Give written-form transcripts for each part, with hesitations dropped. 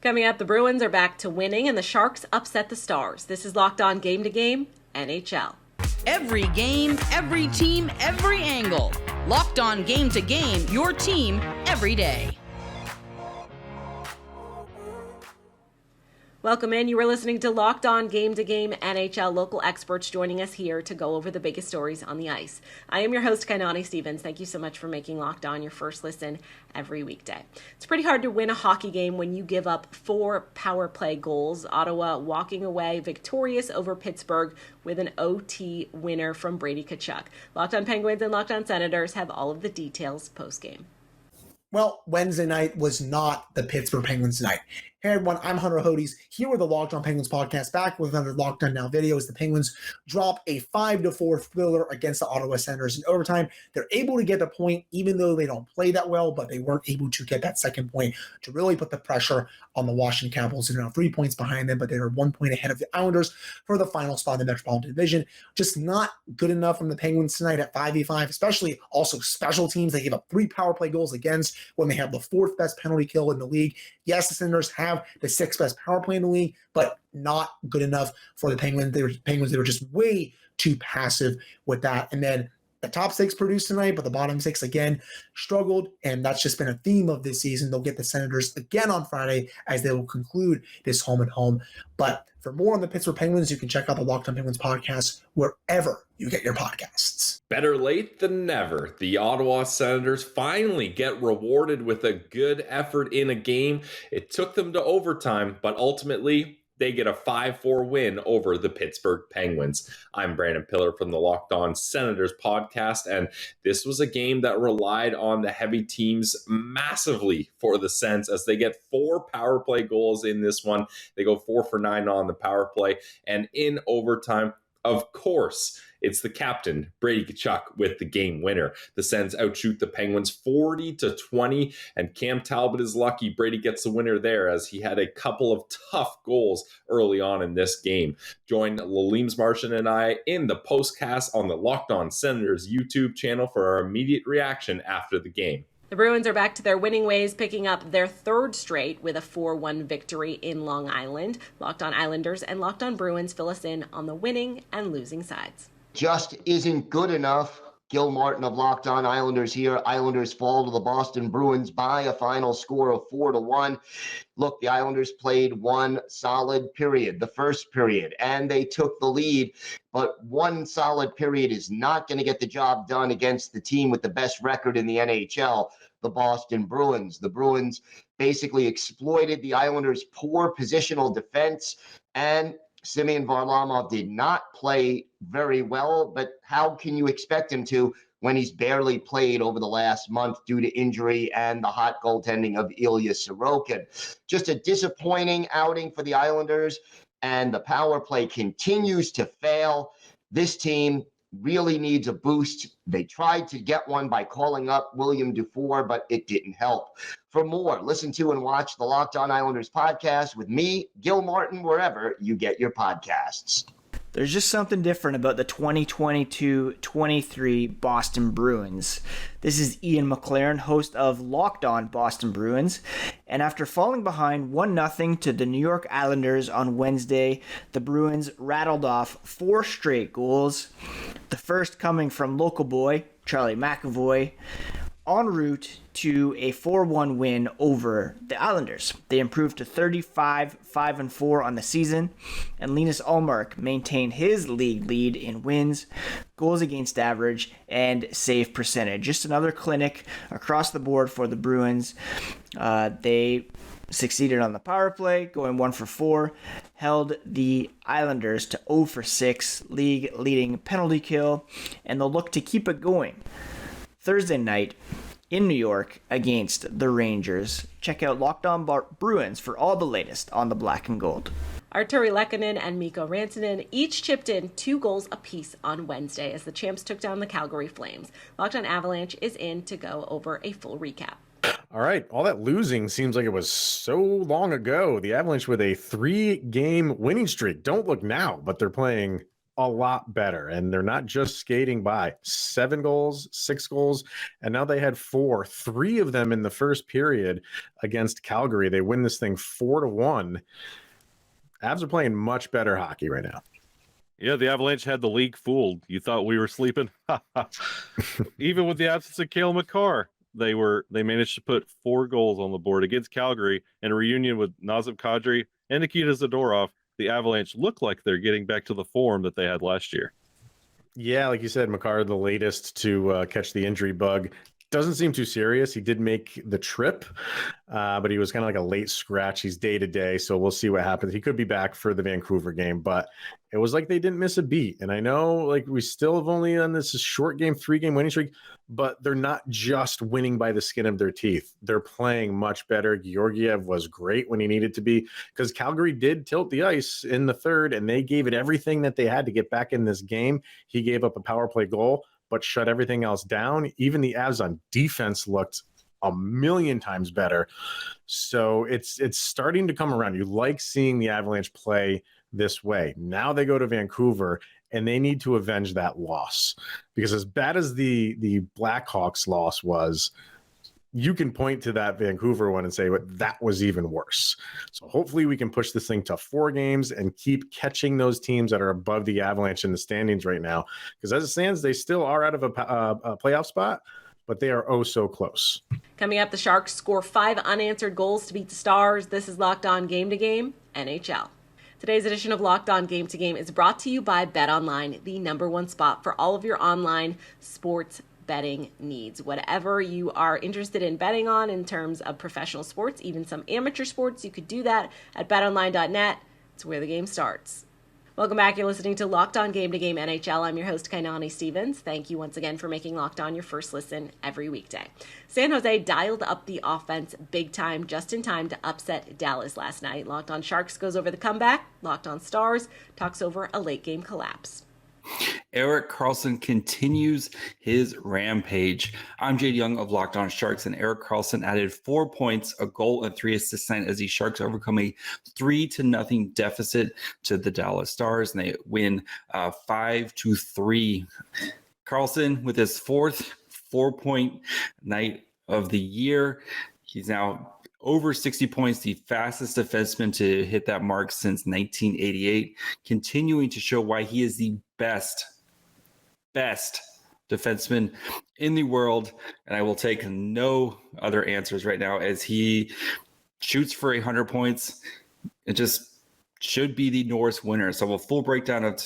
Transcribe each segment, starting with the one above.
Coming up, the Bruins are back to winning and the Sharks upset the Stars. This is Locked On Game to Game, NHL. Every game, every team, every angle. Locked On Game to Game, your team every day. Welcome in. You are listening to Locked On Game to Game NHL, local experts joining us here to go over the biggest stories on the ice. I am your host, Kainani Stevens. Thank you so much for making Locked On your first listen every weekday. It's pretty hard to win a hockey game when you give up 4 power play goals. Ottawa walking away victorious over Pittsburgh with an OT winner from Brady Tkachuk. Locked On Penguins and Locked On Senators have all of the details post-game. Well, Wednesday night was not the Pittsburgh Penguins night. Hey everyone, I'm Hunter Hodes, here with the Locked On Penguins podcast, back with another Locked On Now video as the Penguins drop a 5-4 thriller against the Ottawa Senators in overtime. They're able to get the point, even though they don't play that well, but they weren't able to get that second point to really put the pressure on the Washington Capitals. They're now 3 points behind them, but they are 1 point ahead of the Islanders for the final spot in the Metropolitan Division. Just not good enough from the Penguins tonight at 5v5, especially also special teams. They gave up 3 power play goals against when they have the 4th best penalty kill in the league. Yes, the Senators have the 6th best power play in the league, but not good enough for the Penguins. They were just way too passive with that. And then the top 6 produced tonight, but the bottom 6 again struggled, and that's just been a theme of this season. They'll get the Senators again on Friday as they will conclude this home and home. But for more on the Pittsburgh Penguins, you can check out the Locked On Penguins podcast wherever you get your podcasts. Better late than never. The Ottawa Senators finally get rewarded with a good effort in a game. It took them to overtime, but ultimately they get a 5-4 win over the Pittsburgh Penguins. I'm Brandon Pillar from the Locked On Senators podcast, and this was a game that relied on the heavy teams massively for the Sens as they get 4 power play goals in this one. They go 4 for 9 on the power play, and in overtime, of course, it's the captain, Brady Tkachuk, with the game winner. The Sens outshoot the Penguins 40-20, and Cam Talbot is lucky Brady gets the winner there as he had a couple of tough goals early on in this game. Join Laleems Martian and I in the postcast on the Locked On Senators YouTube channel for our immediate reaction after the game. The Bruins are back to their winning ways, picking up their 3rd straight with a 4-1 victory in Long Island. Locked On Islanders and Locked On Bruins fill us in on the winning and losing sides. Just isn't good enough. Gil Martin of Locked On Islanders here. Islanders fall to the Boston Bruins by a final score of 4-1. Look, the Islanders played one solid period, the first period, and they took the lead. But one solid period is not going to get the job done against the team with the best record in the NHL, the Boston Bruins. The Bruins basically exploited the Islanders' poor positional defense, and Semyon Varlamov did not play very well, but how can you expect him to when he's barely played over the last month due to injury and the hot goaltending of Ilya Sorokin? Just a disappointing outing for the Islanders, and the power play continues to fail. This team really needs a boost. They tried to get one by calling up William Dufour, but it didn't help. For more, listen to and watch the Locked On Islanders podcast with me, Gil Martin, wherever you get your podcasts. There's just something different about the 2022-23 Boston Bruins. This is Ian McLaren, host of Locked On Boston Bruins. And after falling behind 1-0 to the New York Islanders on Wednesday, the Bruins rattled off 4 straight goals. The first coming from local boy, Charlie McAvoy, en route to a 4-1 win over the Islanders. They improved to 35-5-4 on the season, and Linus Ullmark maintained his league lead in wins, goals against average, and save percentage. Just another clinic across the board for the Bruins. They succeeded on the power play, going 1 for 4, held the Islanders to 0 for 6, league leading penalty kill, and they'll look to keep it going Thursday night in New York against the Rangers. Check out Locked On Bruins for all the latest on the black and gold. Artturi Lehkonen and Mikko Rantanen each chipped in 2 goals apiece on Wednesday as the champs took down the Calgary Flames. Locked On Avalanche is in to go over a full recap. All right, all that losing seems like it was so long ago. The Avalanche with a 3-game winning streak. Don't look now, but they're playing a lot better, and they're not just skating by. 7 goals, 6 goals, and now they had 4, 3 of them in the first period against Calgary. They win this thing 4-1. Avs are playing much better hockey right now. Yeah, the Avalanche had the league fooled. You thought we were sleeping? Even with the absence of Cale Makar, they managed to put 4 goals on the board against Calgary, and a reunion with Nazem Kadri and Nikita Zadorov. The Avalanche look like they're getting back to the form that they had last year. Yeah, like you said, Makar, the latest to catch the injury bug. Doesn't seem too serious. He did make the trip, but he was kind of like a late scratch. He's day to day, so we'll see what happens. He could be back for the Vancouver game, but it was like they didn't miss a beat. And I know, like, we still have only on this short game, 3-game winning streak, but they're not just winning by the skin of their teeth. They're playing much better. Georgiev was great when he needed to be, because Calgary did tilt the ice in the third, and they gave it everything that they had to get back in this game. He gave up a power play goal, but shut everything else down. Even the Avs on defense looked a million times better. So it's starting to come around. You like seeing the Avalanche play this way. Now they go to Vancouver, and they need to avenge that loss, because as bad as the Blackhawks loss was, you can point to that Vancouver one and say, well, that was even worse. So hopefully we can push this thing to 4 games and keep catching those teams that are above the Avalanche in the standings right now. Because as it stands, they still are out of a playoff spot, but they are oh so close. Coming up, the Sharks score 5 unanswered goals to beat the Stars. This is Locked On Game to Game, NHL. Today's edition of Locked On Game to Game is brought to you by BetOnline, the #1 spot for all of your online sports betting needs. Whatever you are interested in betting on in terms of professional sports, even some amateur sports, you could do that at betonline.net. It's where the game starts. Welcome back. You're listening to Locked On Game to Game NHL. I'm your host, Kainani Stevens. Thank you once again for making Locked On your first listen every weekday. San Jose dialed up the offense big time, just in time to upset Dallas last night. Locked On Sharks goes over the comeback. Locked On Stars talks over a late game collapse. Erik Karlsson continues his rampage. I'm Jade Young of Locked On Sharks, and Erik Karlsson added 4 points, a goal, and 3 assists tonight as the Sharks overcome a 3-0 deficit to the Dallas Stars, and they win 5-3. Karlsson with his 4th 4-point night of the year. He's now over 60 points, the fastest defenseman to hit that mark since 1988, continuing to show why he is the best defenseman in the world. And I will take no other answers right now, as he shoots for 100 points. It just should be the Norris winner. So a full breakdown of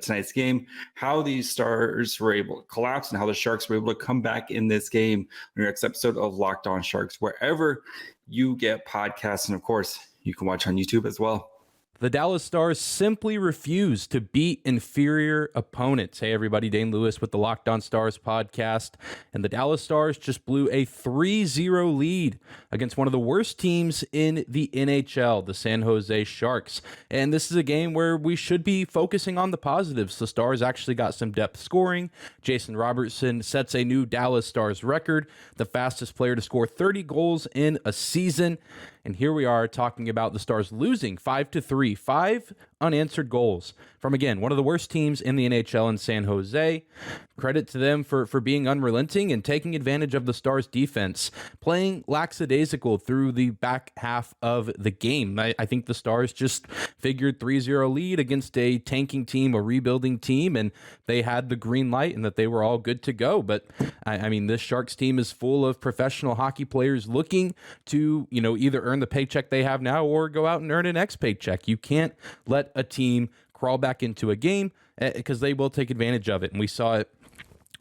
tonight's game, how the Stars were able to collapse and how the Sharks were able to come back in this game on your next episode of Locked On Sharks, wherever you get podcasts. And of course, you can watch on YouTube as well. The Dallas Stars simply refuse to beat inferior opponents. Hey, everybody, Dane Lewis with the Locked On Stars podcast. And the Dallas Stars just blew a 3-0 lead against one of the worst teams in the NHL, the San Jose Sharks. And this is a game where we should be focusing on the positives. The Stars actually got some depth scoring. Jason Robertson sets a new Dallas Stars record, the fastest player to score 30 goals in a season. And here we are talking about the Stars losing 5-3, 5 unanswered goals from, again, one of the worst teams in the NHL in San Jose. Credit to them for being unrelenting and taking advantage of the Stars defense, playing lackadaisical through the back half of the game. I think the Stars just figured 3-0 lead against a tanking team, a rebuilding team, and they had the green light and that they were all good to go. But I mean, this Sharks team is full of professional hockey players looking to, either earn the paycheck they have now or go out and earn an next paycheck. You can't let a team crawl back into a game, because they will take advantage of it. And we saw it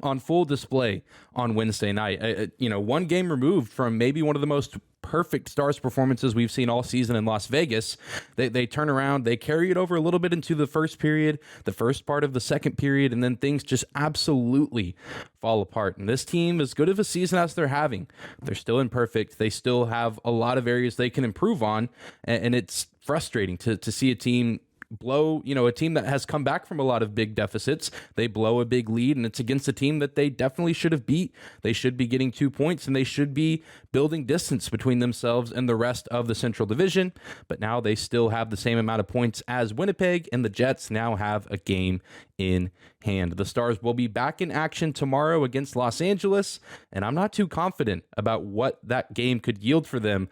on full display on Wednesday night. One game removed from maybe one of the most perfect Stars performances we've seen all season in Las Vegas. They turn around, they carry it over a little bit into the first period, the first part of the second period, and then things just absolutely fall apart. And this team, as good of a season as they're having, they're still imperfect. They still have a lot of areas they can improve on, and it's frustrating to see a team blow, a team that has come back from a lot of big deficits. They blow a big lead, and it's against a team that they definitely should have beat. They should be getting 2 points, and they should be building distance between themselves and the rest of the Central Division. But now they still have the same amount of points as Winnipeg, and the Jets now have a game in hand. The Stars will be back in action tomorrow against Los Angeles, and I'm not too confident about what that game could yield for them,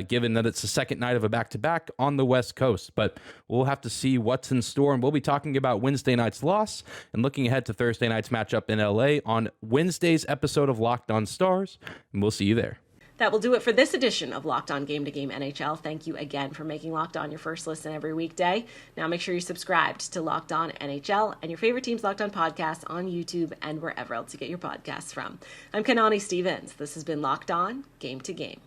given that it's the second night of a back-to-back on the West Coast. But we'll have to see what's in store, and we'll be talking about Wednesday night's loss and looking ahead to Thursday night's matchup in LA on Wednesday's episode of Locked On Stars, and we'll see you there. That will do it for this edition of Locked On Game to Game NHL. Thank you again for making Locked On your first listen every weekday. Now make sure you're subscribed to Locked On NHL and your favorite team's Locked On podcasts on YouTube and wherever else you get your podcasts from. I'm Kainani Stevens. This has been Locked On Game to Game.